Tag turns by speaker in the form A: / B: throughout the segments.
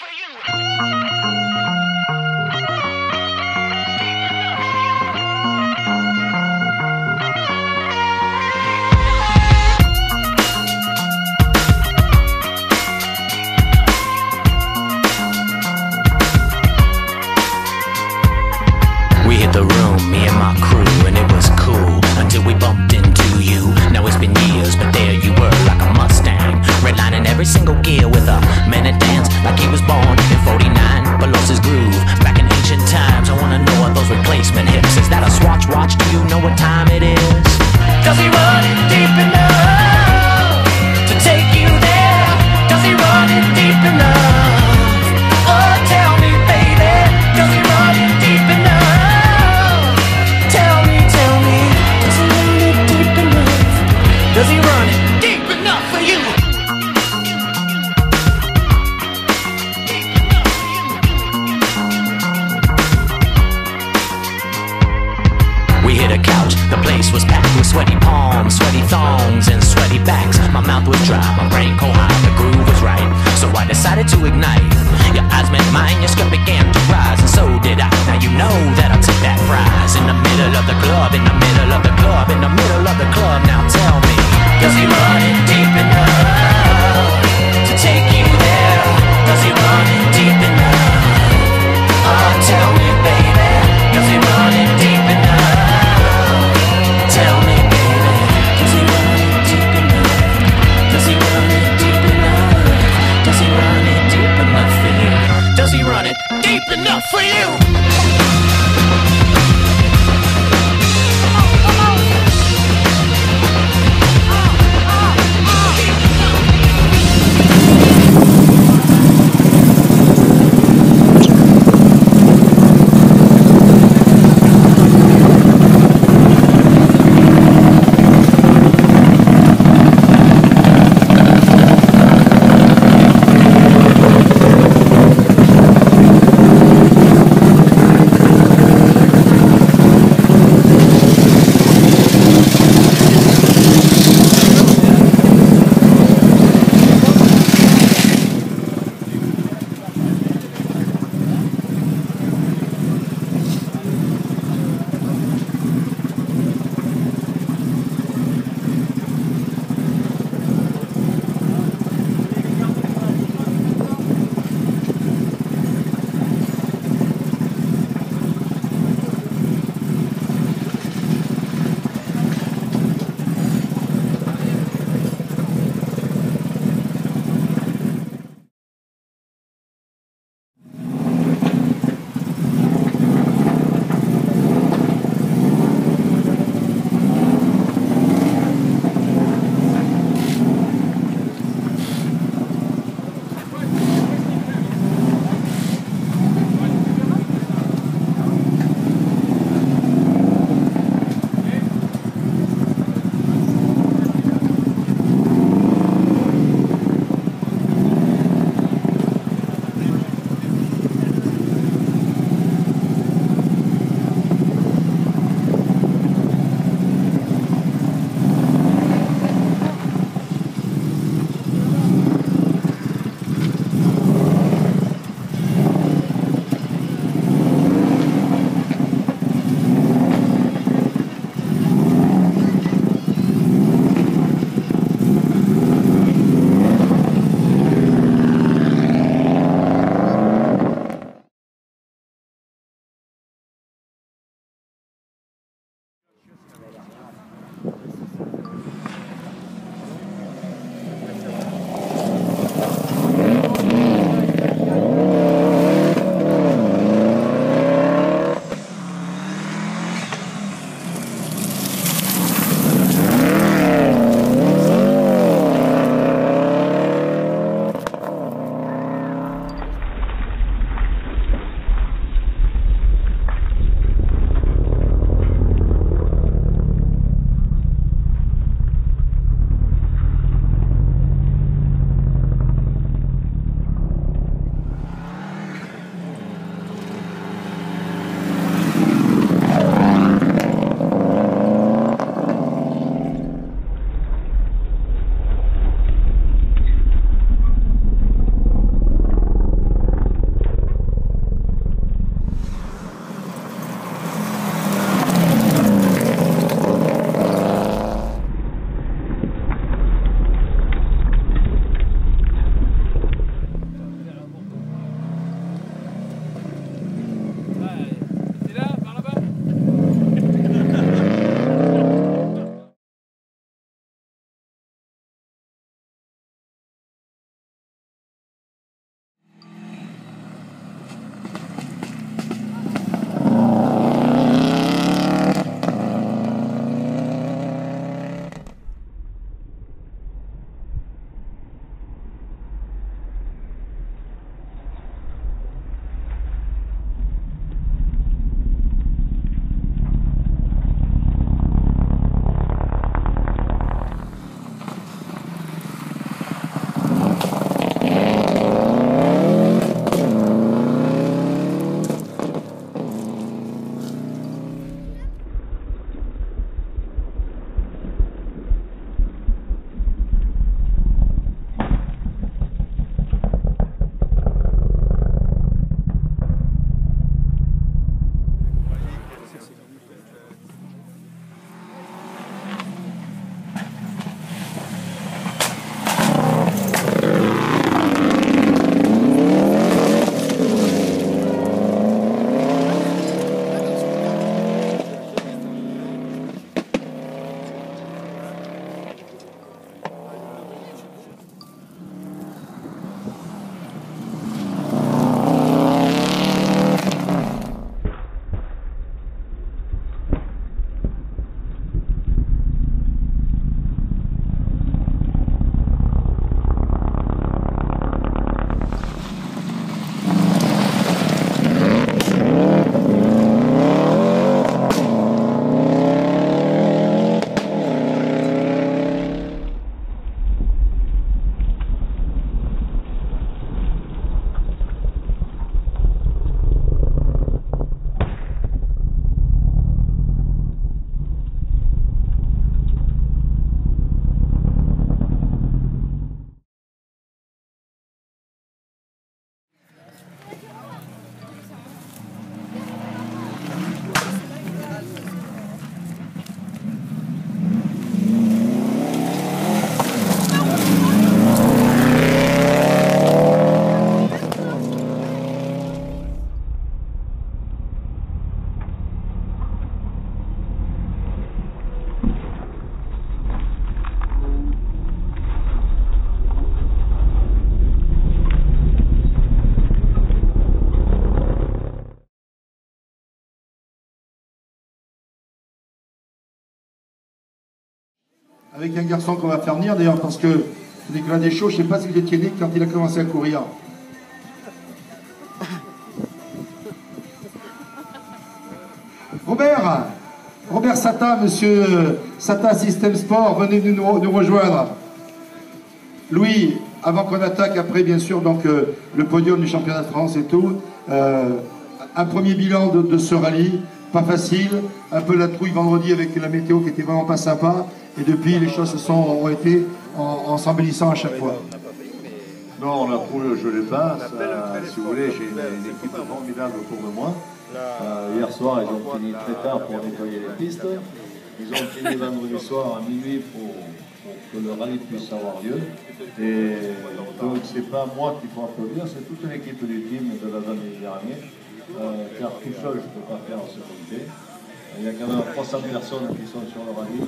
A: We hit the room, me and my crew, and it was cool until we bumped into you. Now it's been years, but there you were like a Mustang, redlining every single gear with a minute dance like he was born in 49, but lost his groove back in ancient times. I wanna know what those replacement hips. Is that a Swatch watch? Do you know what time it is? Does he run it deep enough to take you there? Does he run it deep enough? Oh, tell me, baby, does he run it deep enough? Does he run it deep enough for you? We hit a couch, the place was packed with sweaty palms, sweaty thongs, and sweaty backs. My mouth was dry, my brain cold hot, the groove was right, so I decided to ignite. Your eyes met mine, your skirt began to rise, and so did I. Now you know that I took that prize. In the middle of the club, in the middle of the club, in the middle of the club. Now tell me, does he run it deep enough to take you there? Does he run it deep enough? Oh, tell me, baby, does he run it deep enough? Tell me, baby, does he run it deep enough? Does he run it deep enough? Does he run it deep enough for you? Does he run it deep enough for you?
B: avec un garçon qu'on va faire venir d'ailleurs, parce que Nicolas Deschaux, je ne sais pas si vous étiez né quand il a commencé à courir. Robert Sata, monsieur Sata System Sport, venez nous rejoindre. Louis, avant qu'on attaque, après bien sûr donc le podium du championnat de France et tout, un premier bilan de ce rallye, pas facile, un peu la trouille vendredi avec la météo qui était vraiment pas sympa, et depuis les choses ont été en s'embellissant à chaque fois.
C: Non, la poule, je l'ai pas. Si vous voulez, j'ai une équipe formidable autour de moi. Hier soir, ils ont fini très tard pour nettoyer les pistes. Ils ont fini vendredi soir à minuit pour que le rallye puisse avoir lieu. Et donc, c'est pas moi qu'il faut applaudir, c'est toute l'équipe du team de l'année dernière. Car tout seul, je ne peux pas faire ce comité. Il y a quand même 300 personnes qui sont sur le rallye.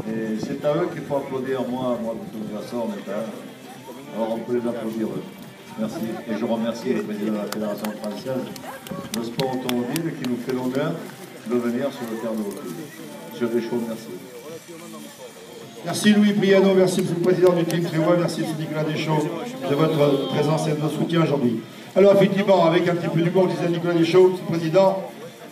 C: Et c'est à eux qu'il faut applaudir, moi de toute façon, alors on peut les applaudir eux. Merci. Et je remercie le président de la Fédération française de sport automobile qui nous fait l'honneur de venir sur le terrain de recul. Monsieur Deschaux, merci.
B: Merci Louis Briano, merci Monsieur le Président du Team Trévois, merci Monsieur Nicolas Deschaux de votre présence et de votre soutien aujourd'hui. Alors effectivement, avec un petit peu d'humour, disait Nicolas Deschaux, Monsieur le Président,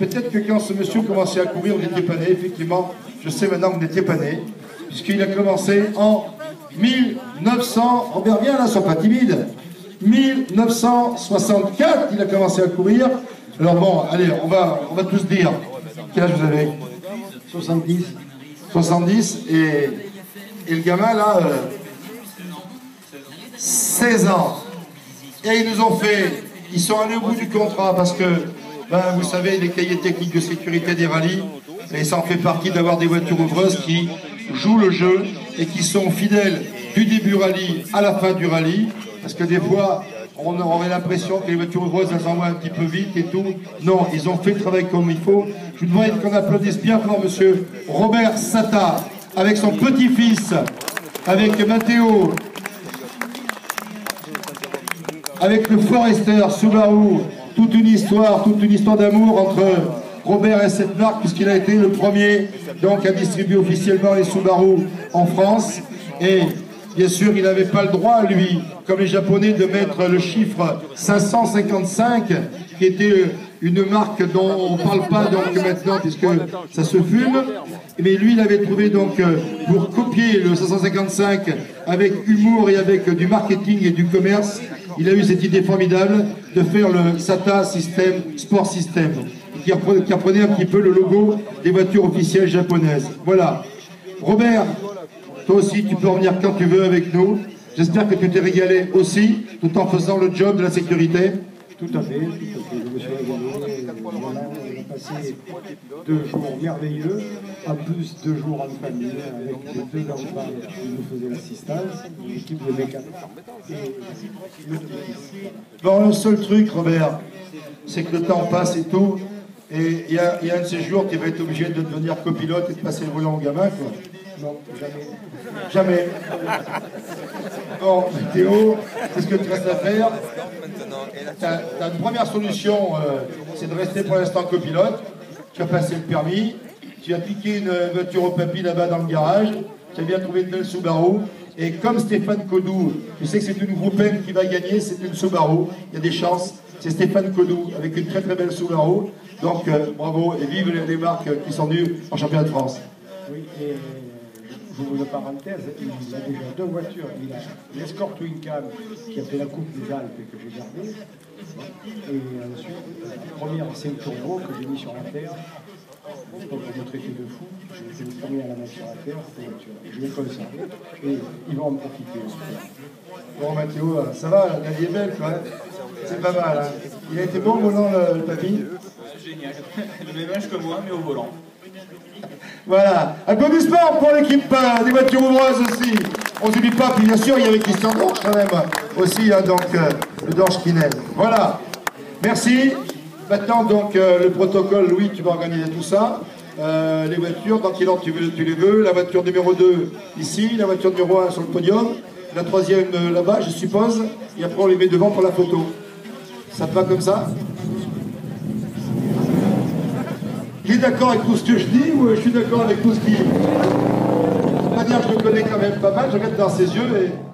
B: peut-être que quand ce monsieur commençait à courir, vous n'étiez pas né, effectivement, je sais maintenant que vous n'étiez pas né, puisqu'il a commencé en 1900, Robert bien là, sois pas timide, 1964, il a commencé à courir. Alors bon, allez, on va tous dire, quel âge vous avez?
D: 70.
B: 70, et le gamin là, 16 ans. Et ils nous ont fait, ils sont allés au bout du contrat parce que, ben, vous savez, les cahiers techniques de sécurité des rallyes, et ça en fait partie d'avoir des voitures ouvreuses qui jouent le jeu et qui sont fidèles du début rallye à la fin du rallye, parce que des fois, on aurait l'impression que les voitures ouvreuses, elles envoient un petit peu vite et tout. Non, ils ont fait le travail comme il faut. Je vous demande qu'on applaudisse bien pour monsieur Robert Sata, avec son petit-fils, avec Matteo, avec le Forester, Subaru, toute une histoire d'amour entre Robert et cette marque, puisqu'il a été le premier donc à distribuer officiellement les Subaru en France. Et bien sûr, il n'avait pas le droit, lui, comme les Japonais, de mettre le chiffre 555, qui était une marque dont on ne parle pas donc maintenant, puisque ça se fume. Mais lui, il avait trouvé donc, pour copier le 555 avec humour et avec du marketing et du commerce, il a eu cette idée formidable de faire le SATA System, Sport System, qui reprenait un petit peu le logo des voitures officielles japonaises. Voilà. Robert, toi aussi, tu peux revenir quand tu veux avec nous. J'espère que tu t'es régalé aussi, tout en faisant le job de la sécurité.
D: Tout à fait. Je me suis régalé. Voilà, on a passé 2 jours merveilleux, en plus 2 jours en famille, avec les 2 enfants qui nous faisaient l'assistance, l'équipe de mécaniques.
B: Bon, le seul truc, Robert, c'est que le temps passe et tout, et il y a un de ces jours qui va être obligé de devenir copilote et de passer le volant au gamin, quoi.
D: Non, jamais.
B: Jamais. Bon, Théo, c'est ce que tu restes à faire. T'as une première solution, c'est de rester pour l'instant copilote. Tu as passé le permis, tu as piqué une voiture au papy là-bas dans le garage, tu as bien trouvé une belle Subaru. Et comme Stéphane Codou, tu sais que c'est une Groupem qui va gagner, c'est une Subaru, il y a des chances. C'est Stéphane Codou avec une très très belle Subaru. Donc bravo et vive les marques qui sont venues en championnat de France.
D: Oui, et j'ouvre une parenthèse, il a déjà 2 voitures. Il a l'Escort Twincan qui a fait la Coupe des Alpes et que j'ai gardée. Et ensuite, la première ceinture turbo que j'ai mis sur la terre. Pour me traiter de fou, j'ai été le premier à la mettre sur la terre, cette voiture. Je l'ai conservée et ils vont en profiter.
B: Bon Mathéo, ça va, la vie est belle quoi. C'est pas mal. Hein. Il a été bon au volant le papy?
E: C'est génial. Le même âge que moi, mais au volant.
B: Voilà. Applaudissements pour l'équipe des voitures ouvreuses aussi. On s'oublie pas, puis bien sûr, il y avait Christian Dorsch quand même aussi, hein, donc le Dorsch Kinel. Voilà. Merci. Maintenant, donc, le protocole, Louis, tu vas organiser tout ça. Les voitures, dans quel ordre tu les veux. La voiture numéro 2 ici, la voiture numéro 1 sur le podium, la 3e là-bas, je suppose, et après on les met devant pour la photo. Ça te va comme ça? Il est d'accord avec tout ce que je dis ou je suis d'accord avec tout ce qu'il... Pas Damien, je le connais quand même pas mal, je regarde dans ses yeux et